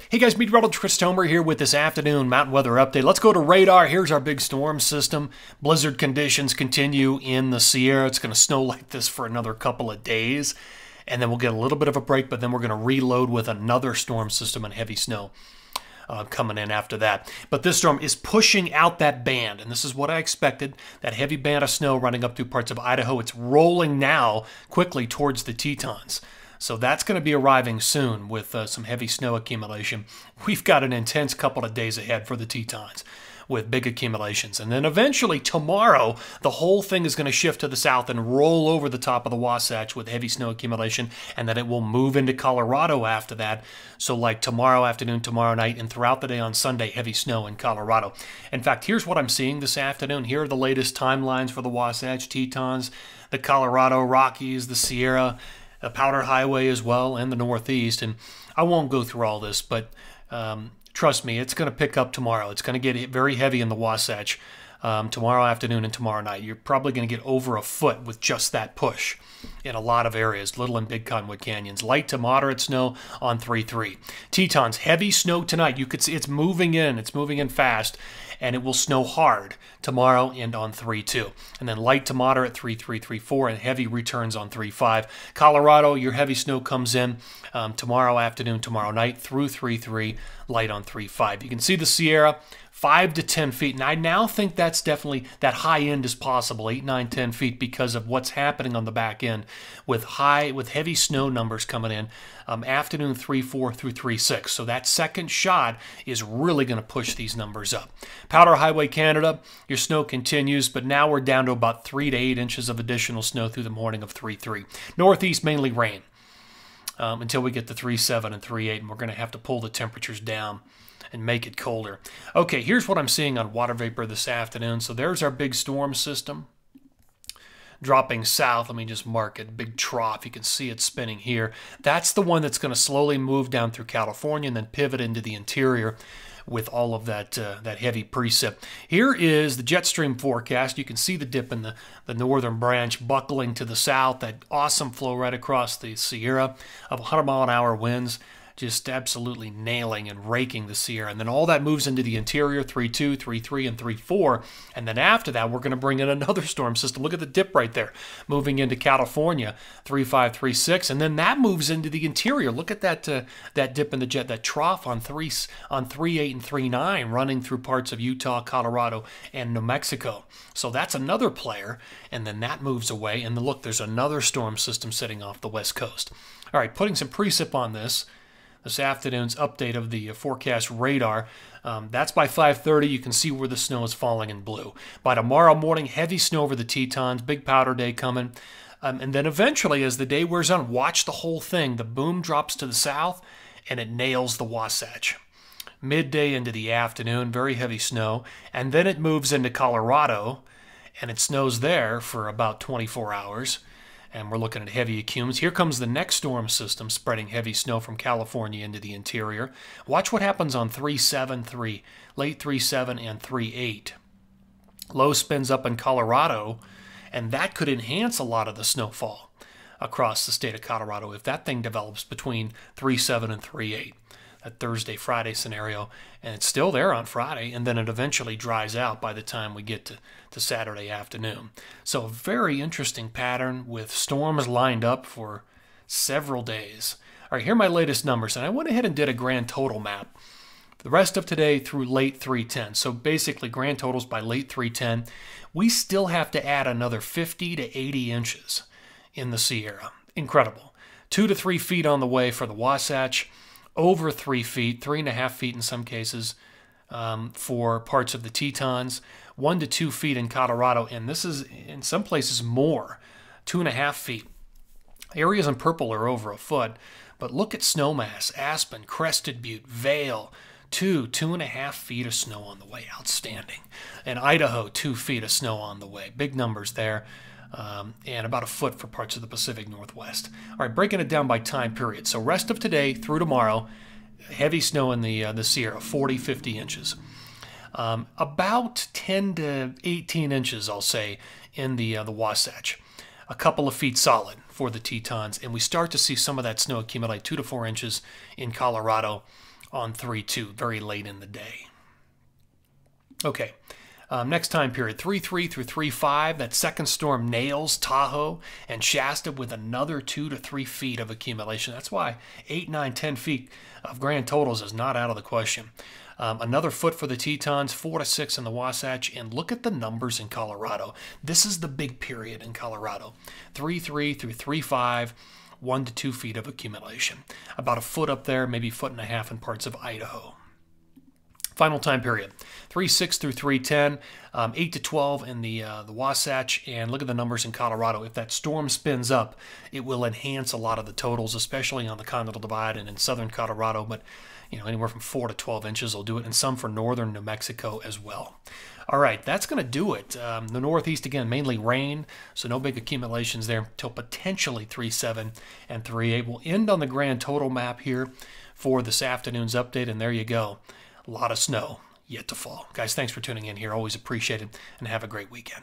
Hey guys, Meteorologist Chris Tomer here with this afternoon mountain weather update. Let's go to radar. Here's our big storm system. Blizzard conditions continue in the Sierra. It's going to snow like this for another couple of days, and then we'll get a little bit of a break, but then we're going to reload with another storm system and heavy snow coming in after that. But this storm is pushing out that band, and this is what I expected, that heavy band of snow running up through parts of Idaho. It's rolling now quickly towards the Tetons. So that's going to be arriving soon with some heavy snow accumulation. We've got an intense couple of days ahead for the Tetons with big accumulations. And then eventually tomorrow, the whole thing is going to shift to the south and roll over the top of the Wasatch with heavy snow accumulation, and then it will move into Colorado after that. So like tomorrow afternoon, tomorrow night, and throughout the day on Sunday, heavy snow in Colorado. In fact, here's what I'm seeing this afternoon. Here are the latest timelines for the Wasatch, Tetons, the Colorado Rockies, the Sierra, the Powder Highway as well, and the Northeast. And I won't go through all this, but trust me, it's going to pick up tomorrow. It's going to get very heavy in the Wasatch tomorrow afternoon and tomorrow night. You're probably going to get over a foot with just that push in a lot of areas, Little and Big Cottonwood Canyons. Light to moderate snow on 3-3. Tetons, heavy snow tonight. You could see it's moving in. It's moving in fast, and it will snow hard tomorrow and on 3-2. And then light to moderate 3-3, 3-4, and heavy returns on 3-5. Colorado, your heavy snow comes in tomorrow afternoon, tomorrow night through 3-3, light on 3-5. You can see the Sierra, 5 to 10 feet. And I now think that's definitely, that high end is possible, 8, 9, 10 feet, because of what's happening on the back end with heavy snow numbers coming in afternoon 3-4 through 3-6. So that second shot is really going to push these numbers up. Powder Highway, Canada, your snow continues, but now we're down to about 3 to 8 inches of additional snow through the morning of 3-3. Northeast, mainly rain until we get to 3-7 and 3-8, and we're going to have to pull the temperatures down and make it colder. Okay, here's what I'm seeing on water vapor this afternoon. So there's our big storm system dropping south. Let me just mark it, big trough. You can see it spinning here. That's the one that's going to slowly move down through California and then pivot into the interior with all of that that heavy precip. Here is the jet stream forecast. You can see the dip in the northern branch buckling to the south, that awesome flow right across the Sierra of 100-mile-an-hour winds, just absolutely nailing and raking the Sierra. And then all that moves into the interior, 3-2, 3-3, and 3-4. And then after that, we're going to bring in another storm system. Look at the dip right there, moving into California, 3-5, 3-6. And then that moves into the interior. Look at that that dip in the jet, that trough on 3-8 and 3-9, running through parts of Utah, Colorado, and New Mexico. So that's another player. And then that moves away. And then look, there's another storm system sitting off the west coast. All right, putting some precip on this afternoon's update of the forecast radar. That's by 5:30. You can see where the snow is falling in blue. By tomorrow morning, heavy snow over the Tetons, big powder day coming. And then eventually, as the day wears on, watch the whole thing. The boom drops to the south, and it nails the Wasatch. Midday into the afternoon, very heavy snow. And then it moves into Colorado, and it snows there for about 24 hours. And we're looking at heavy accumulations. Here comes the next storm system spreading heavy snow from California into the interior. Watch what happens on 3-7-3, late 3-7 and 3-8. Low spins up in Colorado, and that could enhance a lot of the snowfall across the state of Colorado if that thing develops between 3-7 and 3-8. That Thursday, Friday scenario, and it's still there on Friday, and then it eventually dries out by the time we get to Saturday afternoon. So a very interesting pattern with storms lined up for several days. All right, here are my latest numbers, and I went ahead and did a grand total map for the rest of today through late 3:10. So basically grand totals by late 3:10. We still have to add another 50 to 80 inches in the Sierra. Incredible. 2 to 3 feet on the way for the Wasatch, over 3 feet, 3.5 feet in some cases for parts of the Tetons, 1 to 2 feet in Colorado, and this is in some places more, 2.5 feet. Areas in purple are over a foot, but look at snow mass, Aspen, Crested Butte, Vail, 2.5 feet of snow on the way, outstanding. And Idaho, 2 feet of snow on the way, big numbers there. And about a foot for parts of the Pacific Northwest. All right, breaking it down by time period. So rest of today through tomorrow, heavy snow in the Sierra, 40, 50 inches. About 10 to 18 inches, I'll say, in the Wasatch. A couple of feet solid for the Tetons, and we start to see some of that snow accumulate 2 to 4 inches in Colorado on 3-2, very late in the day. Okay. Next time period, 3-3 through 3-5. That second storm nails Tahoe and Shasta with another 2 to 3 feet of accumulation. That's why 8, 9, 10 feet of grand totals is not out of the question. Another foot for the Tetons, 4 to 6 in the Wasatch, and look at the numbers in Colorado. This is the big period in Colorado. 3-3 through 3-5, 1 to 2 feet of accumulation. About a foot up there, maybe 1.5 feet in parts of Idaho. Final time period, 3-6 through 3-10, 8 to 12 in the Wasatch, and look at the numbers in Colorado. If that storm spins up, it will enhance a lot of the totals, especially on the Continental Divide and in southern Colorado, but anywhere from 4 to 12 inches will do it, and some for northern New Mexico as well. All right, that's going to do it. The Northeast, again, mainly rain, so no big accumulations there until potentially 3-7 and 3-8. We'll end on the grand total map here for this afternoon's update, and there you go. A lot of snow yet to fall. Guys, thanks for tuning in here. Always appreciate it, and have a great weekend.